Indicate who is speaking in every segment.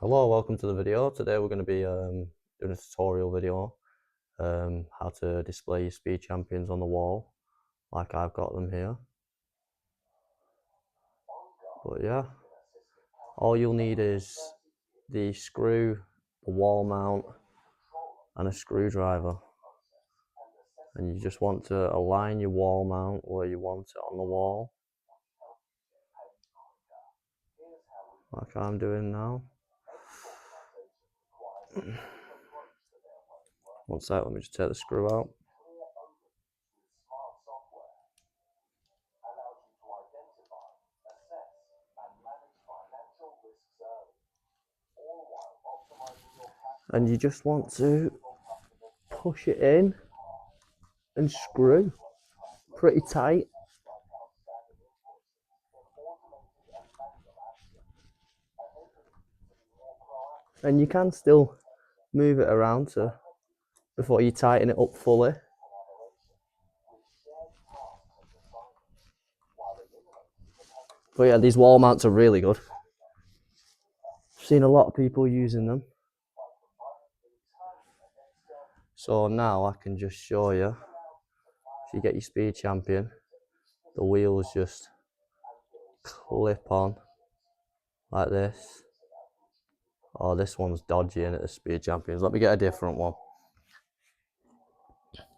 Speaker 1: Hello, welcome to the video. Today we're going to be doing a tutorial video how to display your speed champions on the wall like I've got them here. But yeah, all you'll need is the screw, the wall mount and a screwdriver, and you just want to align your wall mount where you want it on the wall like I'm doing now. One sec, let me just take the screw out. And you just want to push it in and screw pretty tight. And you can still move it around before you tighten it up fully. But yeah, these wall mounts are really good. I've seen a lot of people using them. So now I can just show you, if you get your speed champion, the wheels just clip on like this. Oh, this one's dodgy in it, the speed champions. Let me get a different one.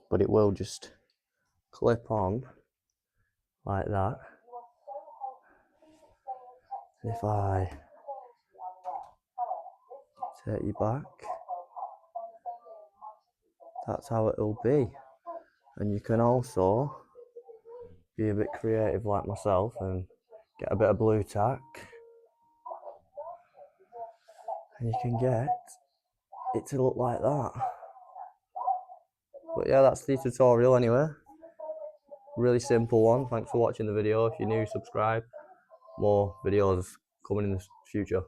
Speaker 1: But it will just clip on like that. If I take you back, that's how it'll be. And you can also be a bit creative like myself and get a bit of blue tack, and you can get it to look like that. But yeah, that's the tutorial anyway. Really simple one. Thanks for watching the video. If you're new, subscribe. More videos coming in the future.